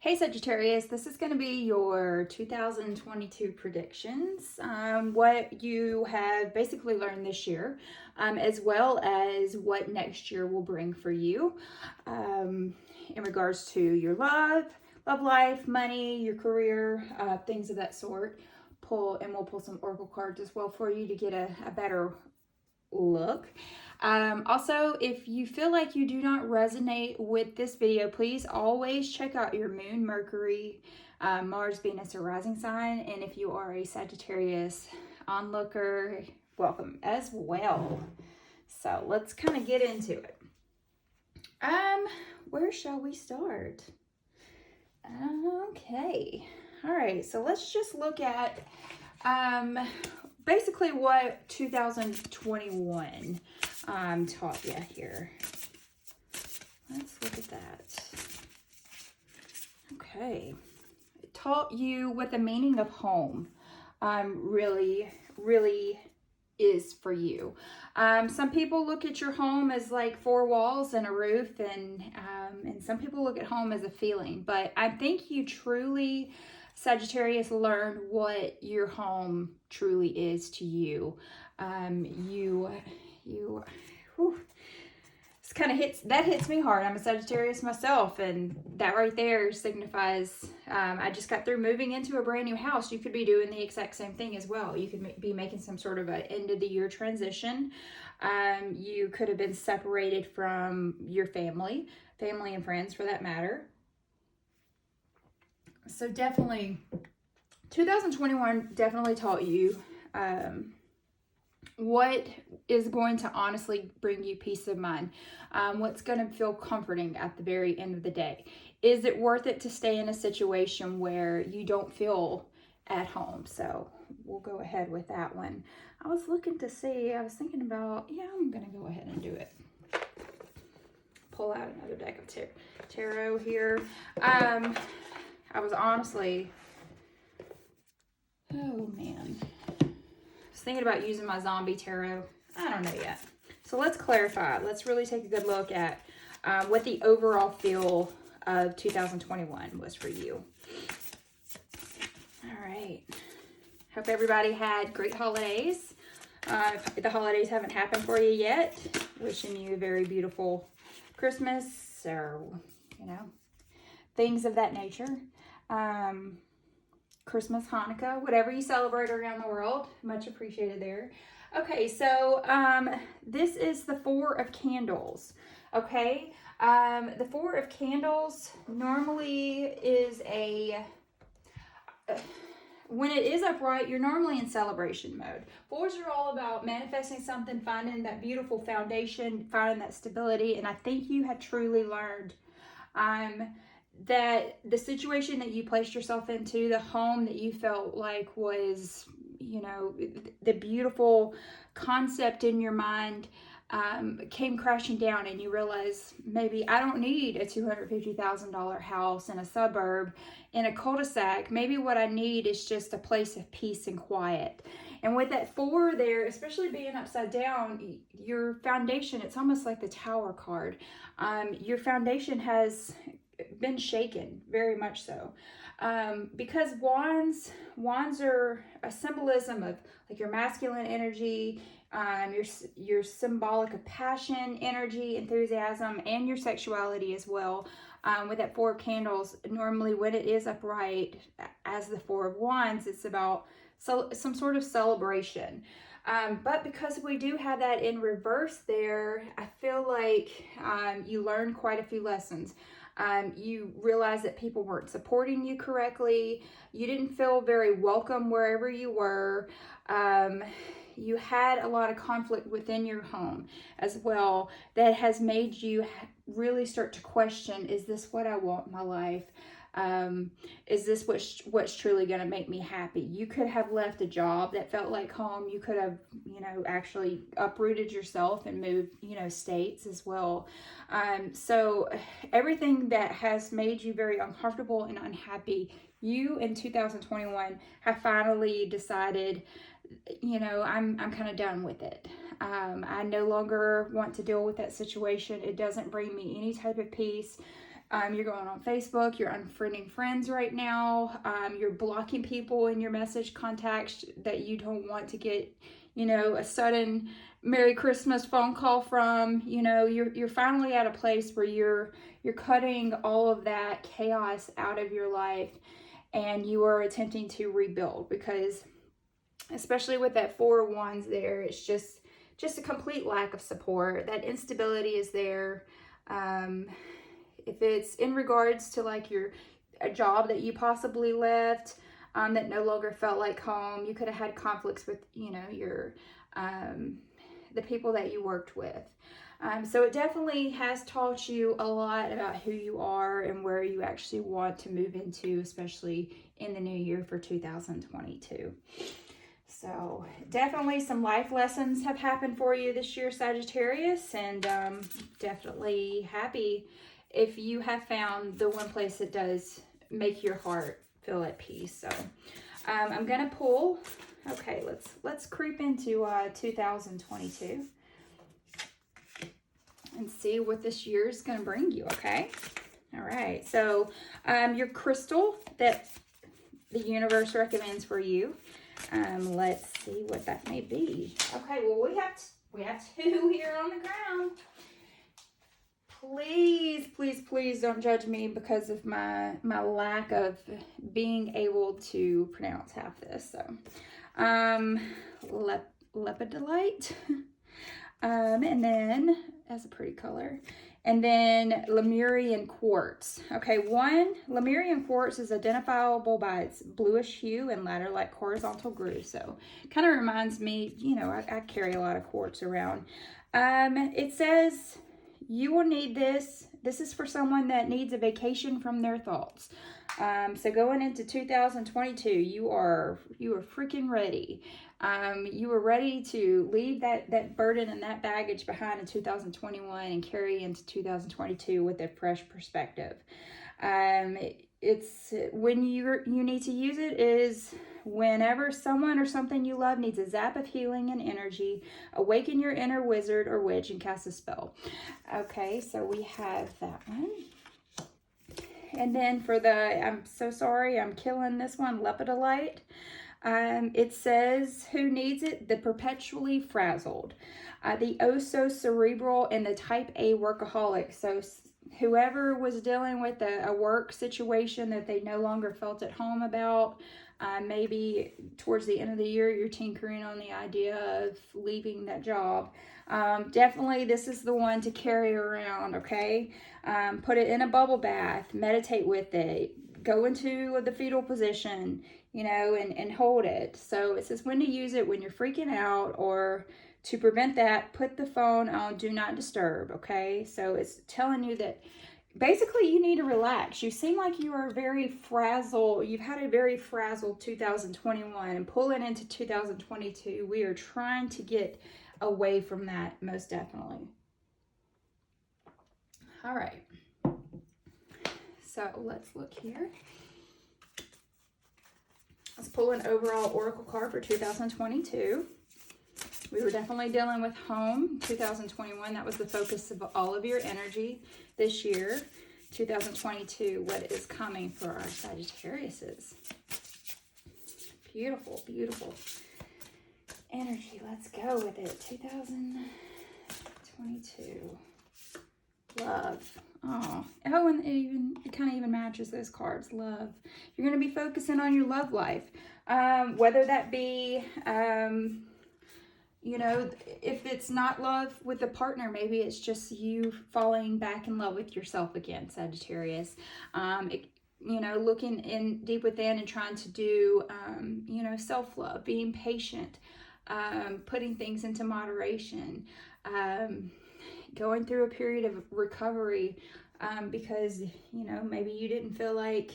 Hey Sagittarius, this is going to be your 2022 predictions, what you have basically learned this year, as well as what next year will bring for you in regards to your love life, money, your career, things of that sort. We'll pull some oracle cards as well for you to get a better look. Also, if you feel like you do not resonate with this video, please always check out your moon, Mercury, Mars, Venus, or rising sign. And if you are a Sagittarius onlooker, welcome as well. So let's kind of get into it. Where shall we start? Okay. All right. So let's just look at basically what 2021 taught you here. Let's look at that. Okay. It taught you what the meaning of home really is for you. Some people look at your home as like four walls and a roof, and some people look at home as a feeling. But I think you truly, Sagittarius, learned what your home truly is to you. This kind of hits me hard. I'm a Sagittarius myself, and that right there signifies I just got through moving into a brand new house. You could be doing the exact same thing as well. You could be making some sort of an end of the year transition. You could have been separated from your family and friends for that matter. So definitely 2021 definitely taught you what is going to honestly bring you peace of mind, what's going to feel comforting at the very end of the day. Is it worth it to stay in a situation where you don't feel at home? So we'll go ahead with that one. I was thinking about, I'm going to go ahead and do it. Pull out another deck of tarot here. I was honestly, oh man, I was thinking about using my zombie tarot. I don't know yet. So let's clarify. Let's really take a good look at what the overall feel of 2021 was for you. All right. Hope everybody had great holidays. If the holidays haven't happened for you yet, wishing you a very beautiful Christmas or, things of that nature. Christmas, Hanukkah, whatever you celebrate around the world, much appreciated there. Okay, so this is the Four of Candles. Okay, the Four of Candles normally is when it is upright, you're normally in celebration mode. Fours are all about manifesting something, finding that beautiful foundation, finding that stability, and I think you have truly learned that the situation that you placed yourself into, the home that you felt like was, the beautiful concept in your mind came crashing down, and you realize maybe I don't need a $250,000 house in a suburb in a cul-de-sac. Maybe what I need is just a place of peace and quiet. And with that four there, especially being upside down, your foundation, it's almost like the Tower card. Your foundation has been shaken, very much so, because wands are a symbolism of like your masculine energy, your symbolic of passion, energy, enthusiasm, and your sexuality as well. With that Four of Candles, normally when it is upright as the Four of Wands, it's about some sort of celebration. But because we do have that in reverse there, I feel like you learned quite a few lessons. You realized that people weren't supporting you correctly. You didn't feel very welcome wherever you were. You had a lot of conflict within your home as well that has made you really start to question, is this what I want in my life? Is this what's truly going to make me happy? You could have left a job that felt like home. You could have, actually uprooted yourself and moved, states as well. So everything that has made you very uncomfortable and unhappy, you in 2021 have finally decided, I'm kind of done with it. I no longer want to deal with that situation. It doesn't bring me any type of peace. You're going on Facebook, you're unfriending friends right now. You're blocking people in your message contacts that you don't want to get, you know, a sudden Merry Christmas phone call from. You know, you're finally at a place where you're cutting all of that chaos out of your life, and you are attempting to rebuild, because especially with that 4 of Wands there, it's just a complete lack of support. That instability is there. If it's in regards to like a job that you possibly left, that no longer felt like home, you could have had conflicts with, you know, your the people that you worked with. So it definitely has taught you a lot about who you are and where you actually want to move into, especially in the new year for 2022. So definitely some life lessons have happened for you this year, Sagittarius, and definitely happy if you have found the one place that does make your heart feel at peace. So I'm gonna pull. Okay, let's creep into 2022 and see what this year is gonna bring you. Okay, all right. So your crystal that the universe recommends for you. Let's see what that may be. Okay, well we have 2 here on the ground. Please, please, please don't judge me because of my lack of being able to pronounce half this. So, lepidolite, and then that's a pretty color. And then Lemurian Quartz. Okay, Lemurian Quartz is identifiable by its bluish hue and ladder-like horizontal groove. So, kind of reminds me, you know, I carry a lot of quartz around. It says you will need this. This is for someone that needs a vacation from their thoughts. So going into 2022, you are freaking ready. You are ready to leave that burden and that baggage behind in 2021 and carry into 2022 with a fresh perspective. It's when you need to use it is whenever someone or something you love needs a zap of healing and energy. Awaken your inner wizard or witch and cast a spell. Okay, so we have that one. And then for I'm so sorry, I'm killing this one, lepidolite. It says, who needs it? The perpetually frazzled, the oh-so-cerebral, and the type A workaholic. So whoever was dealing with a work situation that they no longer felt at home about, maybe towards the end of the year, you're tinkering on the idea of leaving that job. Definitely this is the one to carry around, okay? Put it in a bubble bath, meditate with it, go into the fetal position, you know, and hold it. So it says when to use it when you're freaking out, or to prevent that, put the phone on do not disturb, okay? So it's telling you that basically you need to relax. You seem like you are very frazzled. You've had a very frazzled 2021, and pulling into 2022, we are trying to get away from that, most definitely. All right. So let's look here. Let's pull an overall oracle card for 2022. We were definitely dealing with home. 2021, that was the focus of all of your energy this year. 2022, what is coming for our Sagittariuses? Beautiful, beautiful energy. Let's go with it. 2022. Love. Oh, and it kind of even matches those cards. Love. You're going to be focusing on your love life. Whether that be, you know, if it's not love with a partner, maybe it's just you falling back in love with yourself again, Sagittarius. You know, looking in deep within and trying to do, you know, self-love, being patient, putting things into moderation, going through a period of recovery, because, you know, maybe you didn't feel like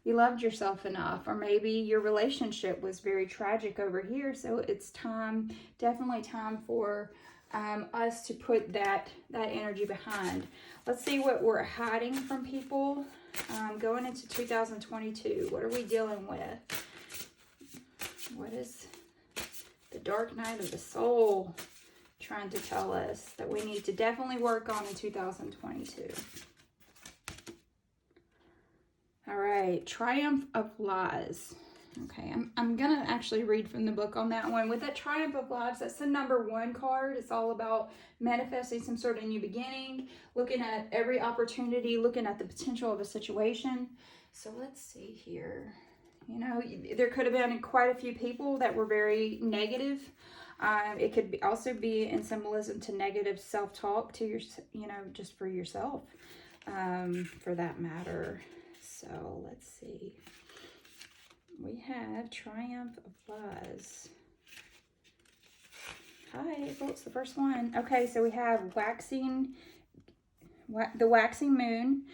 you loved yourself enough, or maybe your relationship was very tragic over here. So it's time, definitely time for us to put that energy behind. Let's see what we're hiding from people going into 2022. What are we dealing with? What is the dark night of the soul trying to tell us that we need to definitely work on in 2022? right, Triumph of Lies. Okay, I'm gonna actually read from the book on that one. With that Triumph of Lives, that's the #1 card. It's all about manifesting some sort of new beginning, looking at every opportunity, looking at the potential of a situation. So let's see here. You know, there could have been quite a few people that were very negative. It could also be in symbolism to negative self-talk to your, you know, just for yourself, for that matter. So let's see. We have Triumph of Lies. Hi, April, it's the first one. Okay, so we have the waxing moon.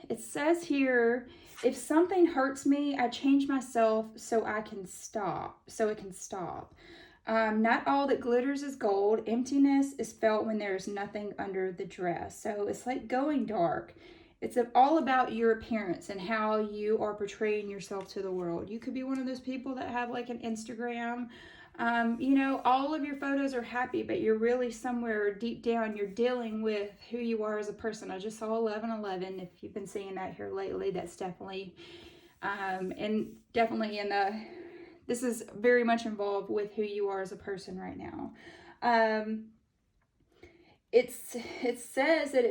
It says here, if something hurts me, I change myself so it can stop. Not all that glitters is gold. Emptiness is felt when there is nothing under the dress. So it's like going dark. It's all about your appearance and how you are portraying yourself to the world. You could be one of those people that have like an Instagram. You know, all of your photos are happy, but you're really somewhere deep down, you're dealing with who you are as a person. I just saw 1111. If you've been seeing that here lately, that's definitely, this is very much involved with who you are as a person right now. It says that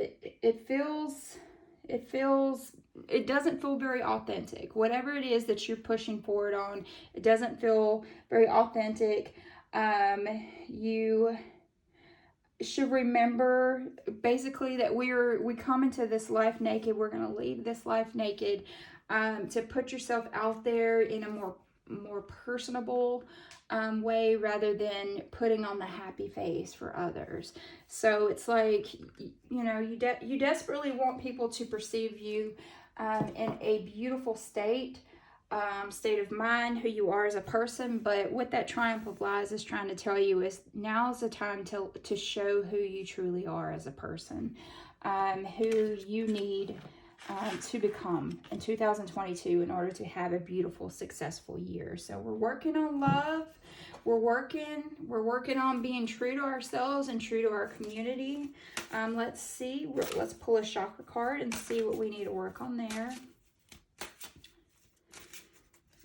it doesn't feel very authentic. Whatever it is that you're pushing forward on, it doesn't feel very authentic. You should remember basically that we come into this life naked. We're going to leave this life naked. To put yourself out there in a more personable way, rather than putting on the happy face for others. So it's like, you know, you desperately want people to perceive you in a beautiful state of mind, who you are as a person. But what that Triumph of Lies is trying to tell you is now's the time to show who you truly are as a person, who you need to become in 2022 in order to have a beautiful, successful year. So we're working on love. We're working on being true to ourselves and true to our community. Let's see. Let's pull a chakra card and see what we need to work on there.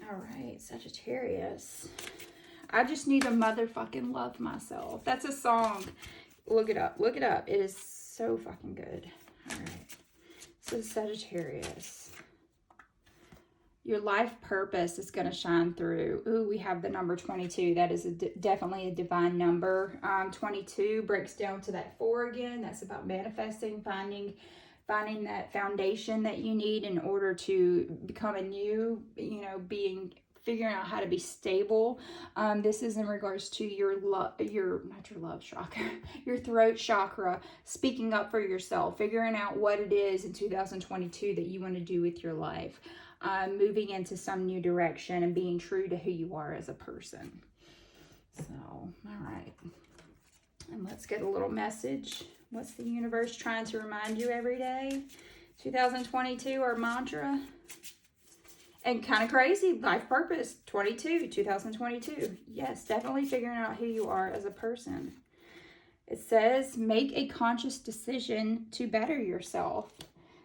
All right, Sagittarius. I just need to motherfucking love myself. That's a song. Look it up. Look it up. It is so fucking good. All right. So Sagittarius, your life purpose is going to shine through. Ooh, we have the number 22. That is definitely a divine number. 22 breaks down to that 4 again. That's about manifesting, finding that foundation that you need in order to become a new, you know, figuring out how to be stable. This is in regards to your throat chakra, speaking up for yourself, figuring out what it is in 2022 that you want to do with your life, moving into some new direction and being true to who you are as a person. So, all right. And let's get a little message. What's the universe trying to remind you every day? 2022, our mantra. And kind of crazy, life purpose, 2022. Yes, definitely figuring out who you are as a person. It says, make a conscious decision to better yourself.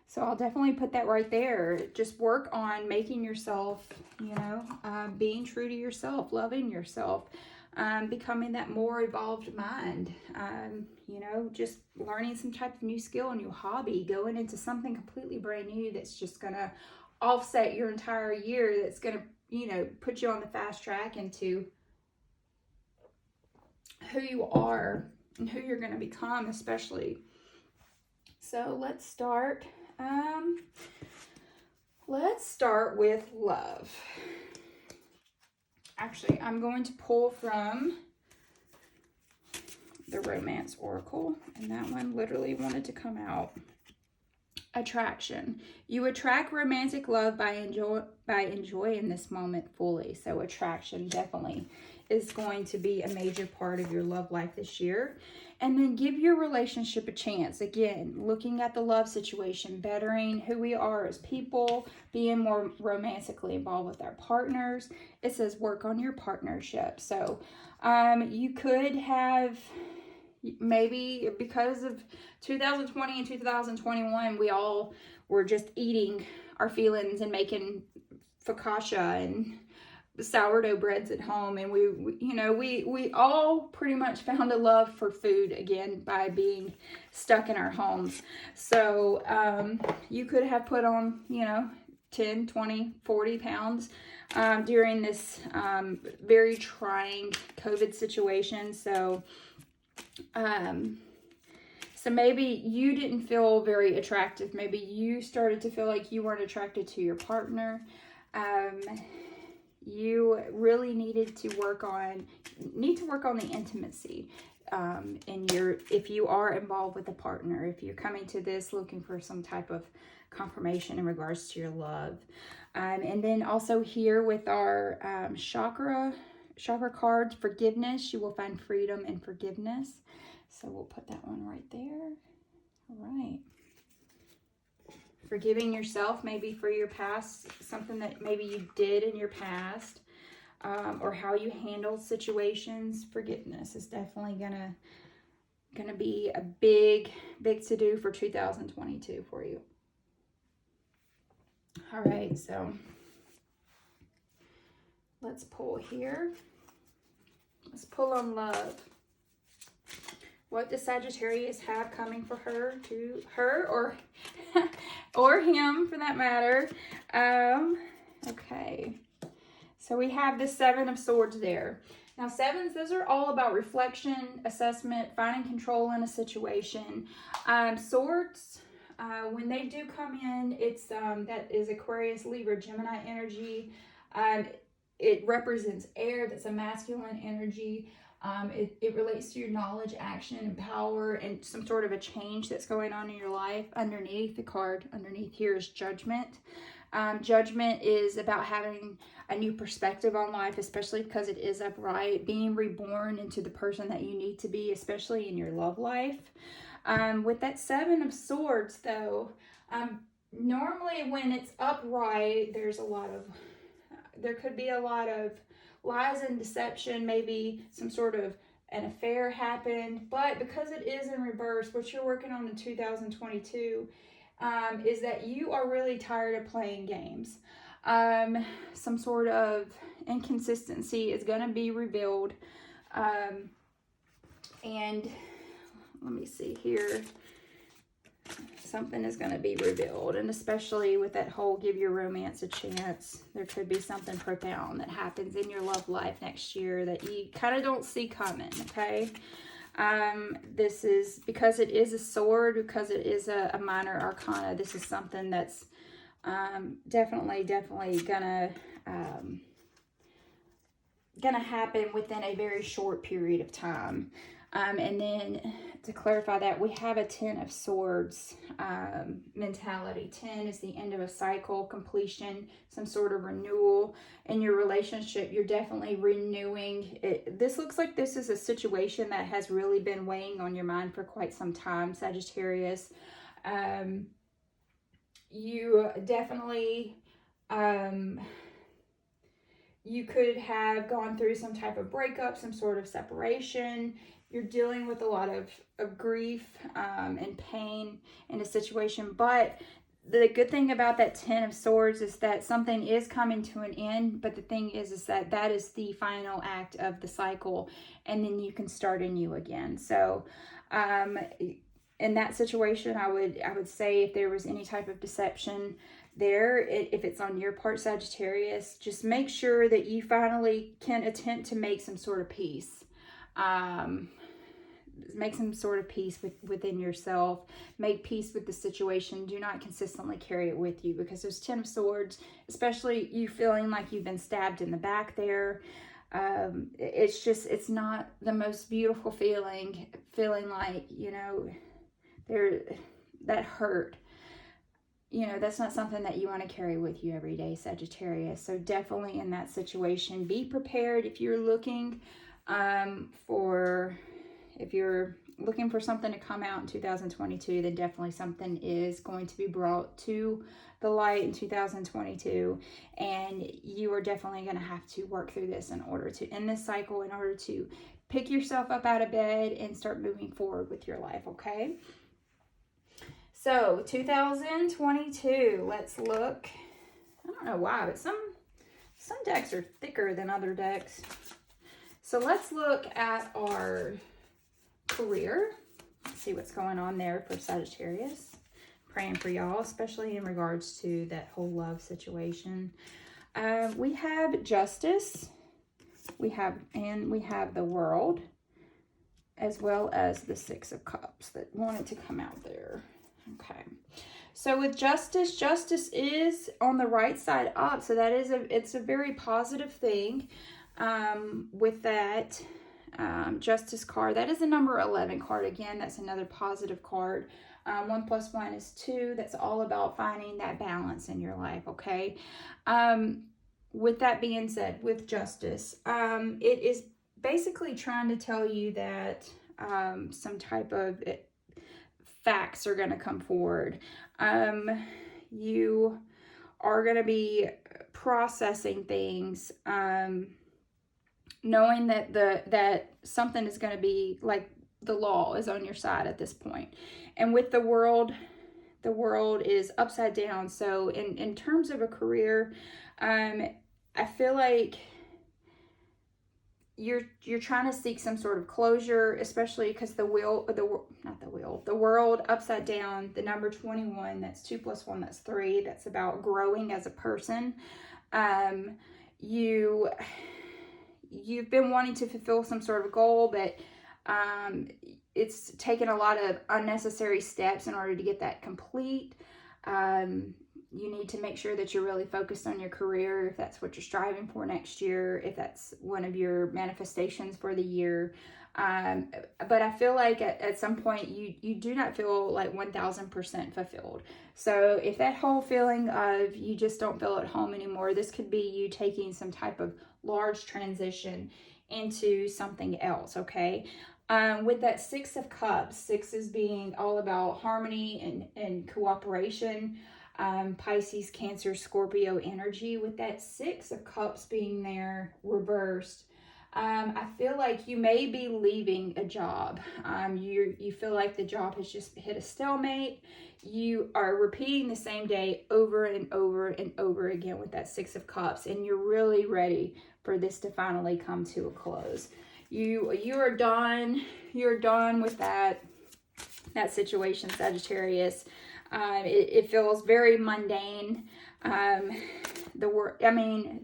So I'll definitely put that right there. Just work on making yourself, you know, being true to yourself, loving yourself, becoming that more evolved mind, you know, just learning some type of new skill, a new hobby, going into something completely brand new that's just going to offset your entire year, that's going to, you know, put you on the fast track into who you are and who you're going to become, especially. So let's start with love. Actually, I'm going to pull from the Romance Oracle, and that one literally wanted to come out. Attraction. You attract romantic love by enjoying this moment fully. So attraction definitely is going to be a major part of your love life this year. And then give your relationship a chance. Again, looking at the love situation, bettering who we are as people, being more romantically involved with our partners. It says work on your partnership. So you could have, maybe because of 2020 and 2021, we all we're just eating our feelings and making focaccia and sourdough breads at home, and we all pretty much found a love for food again by being stuck in our homes. So you could have put on 10, 20, 40 pounds during this very trying COVID situation. So maybe you didn't feel very attractive. Maybe you started to feel like you weren't attracted to your partner. You really need to work on the intimacy if you are involved with a partner, if you're coming to this looking for some type of confirmation in regards to your love. And then also here with our chakra card, forgiveness, you will find freedom and forgiveness. So we'll put that one right there. All right. Forgiving yourself, maybe for your past, something that maybe you did in your past, or how you handled situations. Forgiveness is definitely gonna be a big to do for 2022 for you. All right, so let's pull here. Let's pull on love. What does Sagittarius have coming for her or or him for that matter? Okay. So we have the 7 of Swords there. Now 7s, those are all about reflection, assessment, finding control in a situation. Swords, when they do come in, it's that is Aquarius, Libra, Gemini energy. It represents air. That's a masculine energy. It relates to your knowledge, action, and power, and some sort of a change that's going on in your life. Underneath the card, underneath here is Judgment. Judgment is about having a new perspective on life, especially because it is upright, being reborn into the person that you need to be, especially in your love life. With that 7 of Swords, though, normally when it's upright, there could be a lot of lies and deception, maybe some sort of an affair happened, but because it is in reverse, what you're working on in 2022 is that you are really tired of playing games. Some sort of inconsistency is going to be revealed. And let me see here. Something is going to be revealed, and especially with that whole give your romance a chance, there could be something profound that happens in your love life next year that you kind of don't see coming, okay? This is because it is a sword, because it is a minor arcana. This is something that's definitely gonna happen within a very short period of time. And then to clarify that, we have a 10 of Swords mentality. 10 is the end of a cycle, completion, some sort of renewal. In your relationship, you're definitely renewing it. This looks like this is a situation that has really been weighing on your mind for quite some time, Sagittarius. You definitely... you could have gone through some type of breakup, some sort of separation. You're dealing with a lot of grief and pain in a situation. But the good thing about that 10 of Swords is that something is coming to an end. But the thing is that is the final act of the cycle. And then you can start anew again. So in that situation, I would say if there was any type of deception there, if it's on your part, Sagittarius, just make sure that you finally can attempt to make some sort of peace. Make some sort of peace within yourself. Make peace with the situation. Do not consistently carry it with you, because there's 10 of Swords, especially you feeling like you've been stabbed in the back there. It's not the most beautiful feeling like, that hurt. That's not something that you want to carry with you every day, Sagittarius. So definitely in that situation, be prepared. If you're looking for something to come out in 2022, then definitely something is going to be brought to the light in 2022. And you are definitely going to have to work through this in order to end this cycle, in order to pick yourself up out of bed and start moving forward with your life, okay? So 2022, let's look. I don't know why, but some decks are thicker than other decks. So let's look at our career. Let's see what's going on there for Sagittarius. Praying for y'all, especially in regards to that whole love situation. We have Justice. We have the World, as well as the Six of Cups that wanted to come out there. Okay. So with Justice, Justice is on the right side up. So that is it's a very positive thing. With that Justice card, that is the number 11 card. Again, that's another positive card. 1 + 1 is 2. That's all about finding that balance in your life, okay? With that being said, with Justice, it is basically trying to tell you that some type of facts are going to come forward. You are going to be processing things, knowing that something is going to be like the law is on your side at this point. And with the world is upside down. So in terms of a career, I feel like you're trying to seek some sort of closure, especially because the world upside down, the number 21, that's 2 + 1, that's 3. That's about growing as a person. You've been wanting to fulfill some sort of goal, but it's taken a lot of unnecessary steps in order to get that complete. You need to make sure that you're really focused on your career, if that's what you're striving for next year, if that's one of your manifestations for the year. But I feel like at some point you do not feel like 1000% fulfilled. So if that whole feeling of you just don't feel at home anymore, this could be you taking some type of large transition into something else, okay? With that 6 of Cups, 6 is being all about harmony and cooperation. Pisces, Cancer, Scorpio energy. With that 6 of Cups being there reversed, I feel like you may be leaving a job. You feel like the job has just hit a stalemate. You are repeating the same day over and over and over again with that 6 of Cups, and you're really ready for this to finally come to a close. You are done. You're done with that situation, Sagittarius. It feels very mundane. The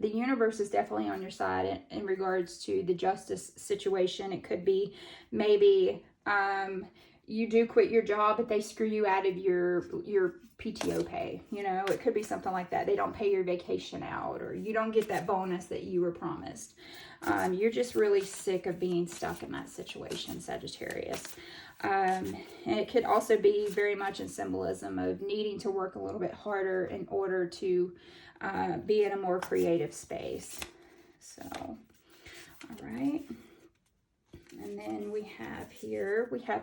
universe is definitely on your side in regards to the justice situation. It could be maybe you do quit your job, but they screw you out of your PTO pay. You know, it could be something like that. They don't pay your vacation out, or you don't get that bonus that you were promised. You're just really sick of being stuck in that situation, Sagittarius. And it could also be very much in symbolism of needing to work a little bit harder in order to be in a more creative space. So, all right. And then we have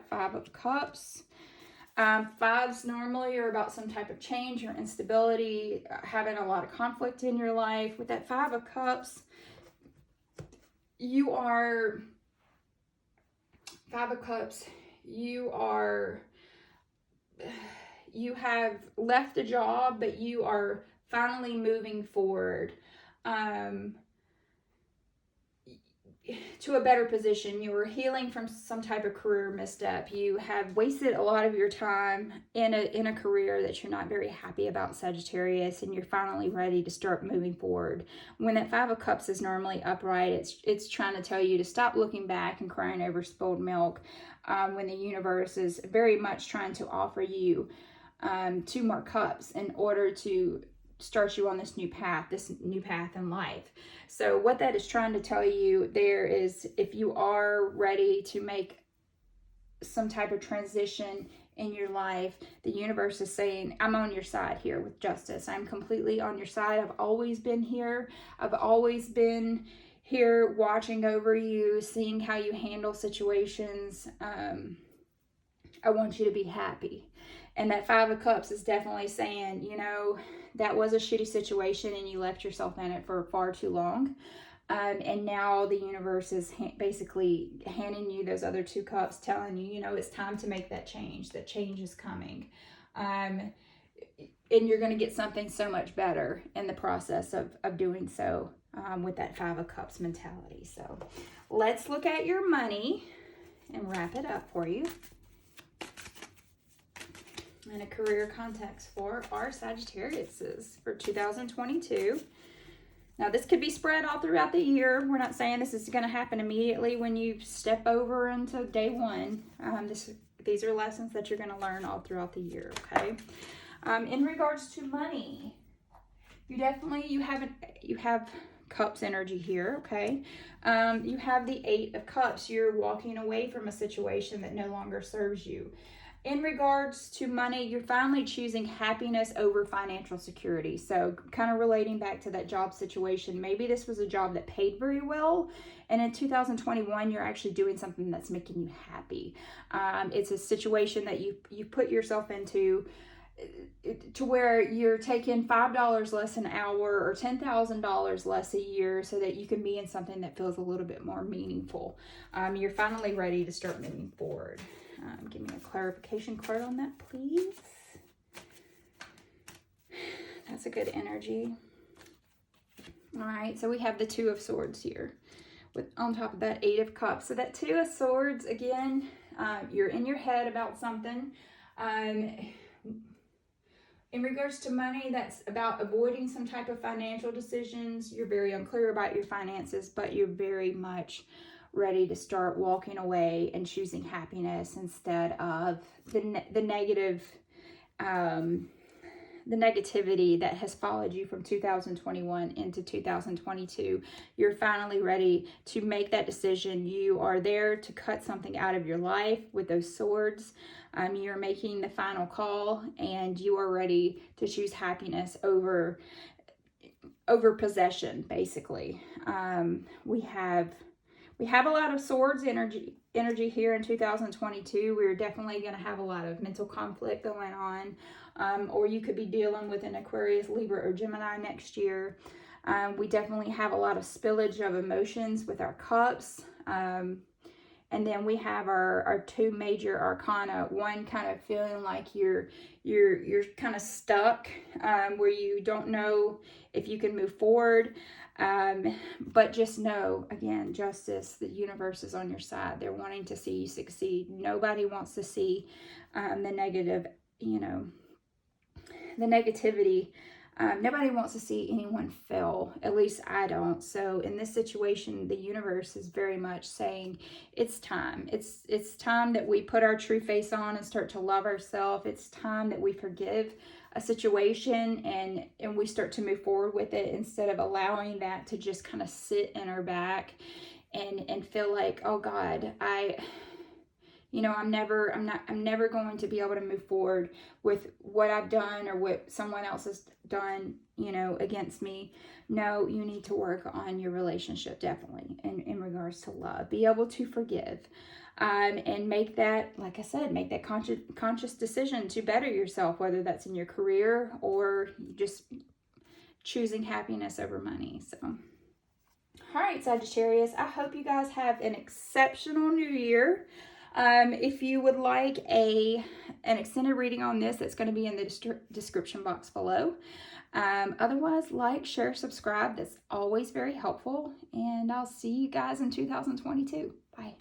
5 of Cups. 5s normally are about some type of change or instability, having a lot of conflict in your life. With that 5 of Cups, you have left a job, but you are finally moving forward to a better position. You are healing from some type of career misstep. You have wasted a lot of your time in a career that you're not very happy about, Sagittarius, and you're finally ready to start moving forward. When that 5 of Cups is normally upright, it's trying to tell you to stop looking back and crying over spilled milk, when the universe is very much trying to offer you 2 more cups in order to start you on this new path in life. So what that is trying to tell you there is, if you are ready to make some type of transition in your life, the universe is saying, I'm on your side here with justice. I'm completely on your side. I've always been here. I've always been here watching over you, seeing how you handle situations. I want you to be happy. And that 5 of Cups is definitely saying, you know, that was a shitty situation and you left yourself in it for far too long. And now the universe is basically handing you those other 2 cups, telling you, you know, it's time to make that change. That change is coming. And you're going to get something so much better in the process of doing so, with that Five of Cups mentality. So let's look at your money and wrap it up for you. And a career context for our Sagittariuses for 2022. Now, this could be spread all throughout the year. We're not saying this is going to happen immediately when you step over into day one. These are lessons that you're going to learn all throughout the year, okay? In regards to money, you have Cups energy here, okay? You have the Eight of Cups. You're walking away from a situation that no longer serves you. In regards to money, you're finally choosing happiness over financial security. So kind of relating back to that job situation, maybe this was a job that paid very well, and in 2021, you're actually doing something that's making you happy. It's a situation that you put yourself into to where you're taking $5 less an hour or $10,000 less a year so that you can be in something that feels a little bit more meaningful. You're finally ready to start moving forward. Give me a clarification card on that, please. That's a good energy. All right, so we have the Two of Swords here with on top of that Eight of Cups. So that Two of Swords, again, you're in your head about something. In regards to money, that's about avoiding some type of financial decisions. You're very unclear about your finances, but you're very much ready to start walking away and choosing happiness instead of the negativity that has followed you from 2021 into 2022. You're finally ready to make that decision. You are there to cut something out of your life with those swords. You're making the final call, and you are ready to choose happiness over possession, basically. We have a lot of swords energy here in 2022. We're definitely going to have a lot of mental conflict going on. Or you could be dealing with an Aquarius, Libra, or Gemini next year. We definitely have a lot of spillage of emotions with our cups. And then we have our two major arcana. One kind of feeling like you're kind of stuck, where you don't know if you can move forward. But just know, again, justice, the universe is on your side. They're wanting to see you succeed. Nobody wants to see the negative, the negativity. Nobody wants to see anyone fail. At least I don't. So in this situation, the universe is very much saying it's time. It's time that we put our true face on and start to love ourselves. It's time that we forgive a situation and we start to move forward with it instead of allowing that to just kind of sit in our back and feel like, oh God, I'm never going to be able to move forward with what I've done or what someone else has done, against me. No, you need to work on your relationship, definitely, in regards to love. Be able to forgive, and make that, like I said, make that conscious decision to better yourself, whether that's in your career or just choosing happiness over money. So, all right, Sagittarius, I hope you guys have an exceptional new year. If you would like an extended reading on this, it's going to be in the description box below. Otherwise, like, share, subscribe. That's always very helpful. And I'll see you guys in 2022. Bye.